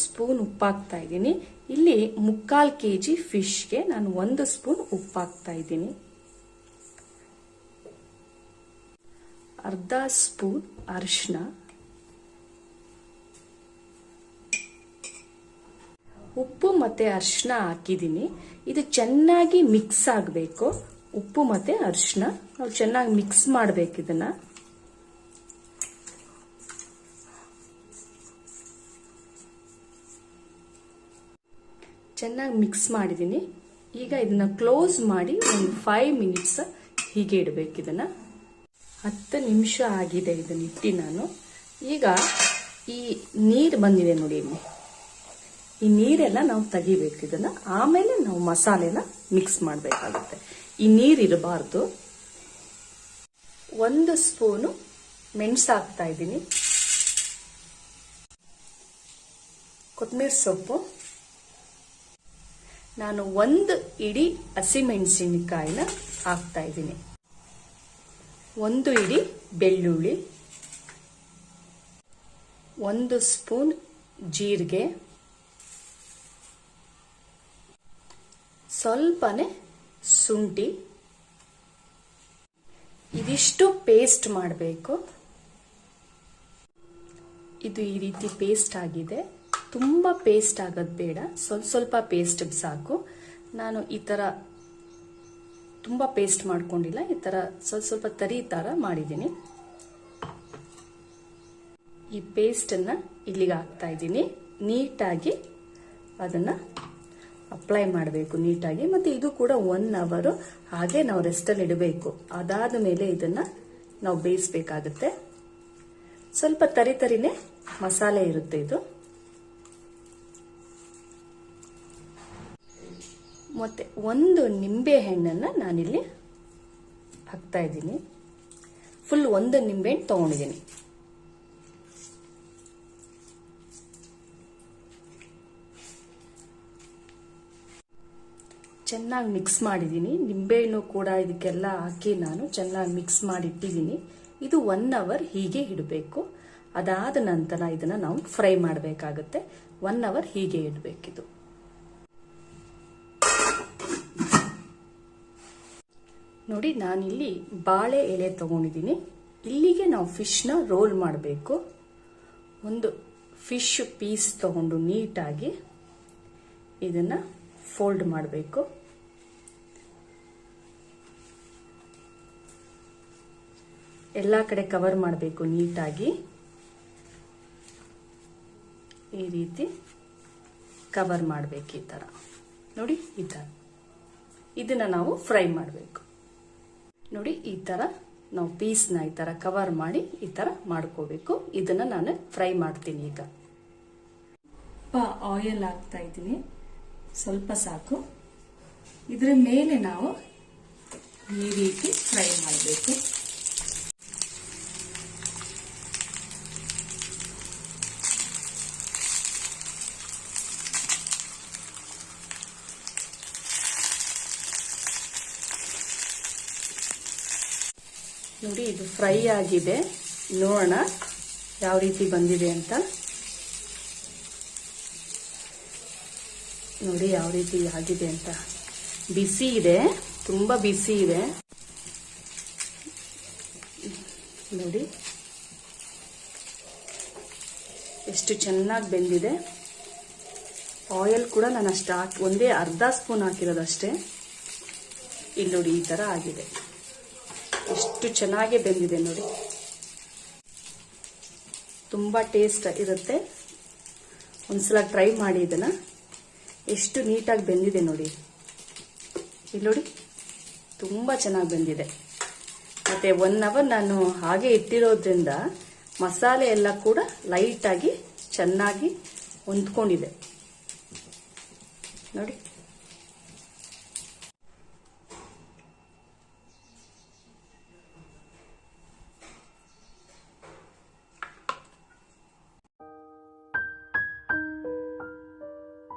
Spoon ಉಪ್ಪು ಹಾಕ್ತಾ ಇದ್ದೀನಿ. ಇಲ್ಲಿ 3/4 kg ಫಿಶ್ಗೆ ನಾನು 1 ಸ್ಪೂನ್ ಉಪ್ಪು ಹಾಕ್ತಾ ಇದ್ದೀನಿ. ಅರ್ಧ ಸ್ಪೂನ್ ಅರಿಶಿನ, ಉಪ್ಪು ಮತ್ತೆ ಅರಿಶಿನ ಹಾಕಿದ್ದೀನಿ. ಇದು ಚೆನ್ನಾಗಿ ಮಿಕ್ಸ್ ಆಗಬೇಕು. ಉಪ್ಪು ಮತ್ತೆ ಅರಿಶಿನ ನಾವು ಚೆನ್ನಾಗಿ ಮಿಕ್ಸ್ ಮಾಡಬೇಕು. ಇದನ್ನ ಚೆನ್ನಾಗಿ ಮಿಕ್ಸ್ ಮಾಡಿದ್ದೀನಿ. ಈಗ ಇದನ್ನ ಕ್ಲೋಸ್ ಮಾಡಿ ಒಂದು 5 ಮಿನಿಟ್ಸ್ ಹೀಗೆ ಇಡಬೇಕು. ಇದನ್ನ 10 ನಿಮಿಷ ಆಗಿದೆ ಇದನ್ನ ಇಟ್ಟು ನಾನು. ಈಗ ಈ ನೀರು ಬಂದಿದೆ ನೋಡಿ, ಇಲ್ಲಿ ಈ ನೀರೆಲ್ಲ ನಾವು ತೆಗಿಬೇಕು. ಇದನ್ನ ಆಮೇಲೆ ನಾವು ಮಸಾಲೆನ ಮಿಕ್ಸ್ ಮಾಡಬೇಕಾಗುತ್ತೆ. ಈ ನೀರು ಇರಬಾರ್ದು. 1 ಸ್ಪೂನು ಮೆಣಸು ಹಾಕ್ತಾ ಇದ್ದೀನಿ, ಕೊತ್ತಂಬರಿ ಸೊಪ್ಪು, ನಾನು 1 ಇಡೀ ಹಸಿಮೆಣಸಿನಕಾಯಿನ ಹಾಕ್ತಾ ಇದ್ದೀನಿ, 1 ಇಡೀ ಬೆಳ್ಳುಳ್ಳಿ, 1 ಸ್ಪೂನ್ ಜೀರಿಗೆ, ಸ್ವಲ್ಪನೇ ಶುಂಠಿ. ಇದಿಷ್ಟು ಪೇಸ್ಟ್ ಮಾಡಬೇಕು. ಇದು ಈ ರೀತಿ ಪೇಸ್ಟ್ ಆಗಿದೆ. ತುಂಬಾ ಪೇಸ್ಟ್ ಆಗೋದು ಬೇಡ, ಸ್ವಲ್ಪ ಪೇಸ್ಟ್ ಸಾಕು. ನಾನು ಈ ತರ ತುಂಬಾ ಪೇಸ್ಟ್ ಮಾಡ್ಕೊಂಡಿಲ್ಲ, ಈ ತರ ಸ್ವಲ್ಪ ತರಿ ತರ ಮಾಡಿದ್ದೀನಿ. ಈ ಪೇಸ್ಟ್ ಅನ್ನ ಇಲ್ಲಿಗೆ ಹಾಕ್ತಾ ಇದ್ದೀನಿ. ನೀಟಾಗಿ ಅದನ್ನ ಅಪ್ಲೈ ಮಾಡಬೇಕು ನೀಟಾಗಿ. ಮತ್ತೆ ಇದು ಕೂಡ 1 ಅವರ್ ಹಾಗೆ ನಾವು ರೆಸ್ಟಲ್ಲಿ ಇಡಬೇಕು. ಅದಾದ ಮೇಲೆ ಇದನ್ನ ನಾವು ಬೇಯಿಸಬೇಕಾಗುತ್ತೆ. ಸ್ವಲ್ಪ ತರಿನೇ ಮಸಾಲೆ ಇರುತ್ತೆ ಇದು. ಮತ್ತೆ 1 ನಿಂಬೆ ಹಣ್ಣನ್ನ ನಾನಿಲ್ಲಿ ಹಾಕ್ತಾ ಇದ್ದೀನಿ. ಫುಲ್ 1 ನಿಂಬೆ ಹಣ್ಣು ತಗೊಂಡಿದ್ದೀನಿ. ಚೆನ್ನಾಗಿ ಮಿಕ್ಸ್ ಮಾಡಿದ್ದೀನಿ. ನಿಂಬೆಹಣ್ಣು ಕೂಡ ಇದಕ್ಕೆಲ್ಲ ಹಾಕಿ ನಾನು ಚೆನ್ನಾಗಿ ಮಿಕ್ಸ್ ಮಾಡಿ ಇಟ್ಟಿದ್ದೀನಿ. ಇದು 1 ಅವರ್ ಹೀಗೆ ಇಡಬೇಕು. ಅದಾದ ನಂತರ ಇದನ್ನ ನಾವು ಫ್ರೈ ಮಾಡಬೇಕಾಗುತ್ತೆ. 1 ಅವರ್ ಹೀಗೆ ಇಡಬೇಕಿದು. ನೋಡಿ, ನಾನಿಲ್ಲಿ ಬಾಳೆ ಎಲೆ ತಗೊಂಡಿದ್ದೀನಿ. ಇಲ್ಲಿಗೆ ನಾವು ಫಿಶ್ನ ರೋಲ್ ಮಾಡಬೇಕು. ಒಂದು ಫಿಶ್ ಪೀಸ್ ತಗೊಂಡು ನೀಟಾಗಿ ಇದನ್ನ ಫೋಲ್ಡ್ ಮಾಡಬೇಕು. ಎಲ್ಲ ಕಡೆ ಕವರ್ ಮಾಡಬೇಕು ನೀಟಾಗಿ. ಈ ರೀತಿ ಕವರ್ ಮಾಡಬೇಕು. ಈ ತರ ನೋಡಿ, ಈ ತರ ಇದನ್ನ ನಾವು ಫ್ರೈ ಮಾಡಬೇಕು. ನೋಡಿ, ಈ ತರ ನಾವು ಪೀಸ್ನ ಈ ತರ ಕವರ್ ಮಾಡಿ ಈ ತರ ಮಾಡ್ಕೋಬೇಕು. ಇದನ್ನ ನಾನು ಫ್ರೈ ಮಾಡ್ತೀನಿ. ಈಗ ಆಯಿಲ್ ಹಾಕ್ತಾ ಇದ್ದೀನಿ, ಸ್ವಲ್ಪ ಸಾಕು. ಇದರ ಮೇಲೆ ನಾವು ಈ ರೀತಿ ಫ್ರೈ ಮಾಡಬೇಕು. ನೋಡಿ, ಇದು ಫ್ರೈ ಆಗಿದೆ. ನೋಡೋಣ ಯಾವ ರೀತಿ ಬಂದಿದೆ ಅಂತ. ನೋಡಿ ಯಾವ ರೀತಿ ಆಗಿದೆ ಅಂತ. ಬಿಸಿ ಇದೆ, ತುಂಬಾ ಬಿಸಿ ಇದೆ. ನೋಡಿ ಎಷ್ಟು ಚೆನ್ನಾಗಿ ಬೆಂದಿದೆ. ಆಯಿಲ್ ಕೂಡ ನಾನು ಅಷ್ಟು ಒಂದೇ ಅರ್ಧ ಸ್ಪೂನ್ ಹಾಕಿರೋದಷ್ಟೇ. ಇಲ್ಲಿ ನೋಡಿ, ಈ ತರ ಆಗಿದೆ. ಎಷ್ಟು ಚೆನ್ನಾಗಿ ಬೆಂದಿದೆ ನೋಡಿ. ತುಂಬಾ ಟೇಸ್ಟ್ ಇರುತ್ತೆ. ಒಂದ್ಸಲ ಟ್ರೈ ಮಾಡಿ ಇದನ್ನ. ಎಷ್ಟು ನೀಟಾಗಿ ಬೆಂದಿದೆ ನೋಡಿ. ಇಲ್ಲಿ ನೋಡಿ, ತುಂಬಾ ಚೆನ್ನಾಗಿ ಬೆಂದಿದೆ. ಮತ್ತೆ 1 ಅವರ್ ನಾನು ಹಾಗೆ ಇಟ್ಟಿರೋದ್ರಿಂದ ಮಸಾಲೆ ಎಲ್ಲ ಕೂಡ ಲೈಟ್ ಆಗಿ ಚೆನ್ನಾಗಿ ಹೊಂದ್ಕೊಂಡಿದೆ ನೋಡಿ.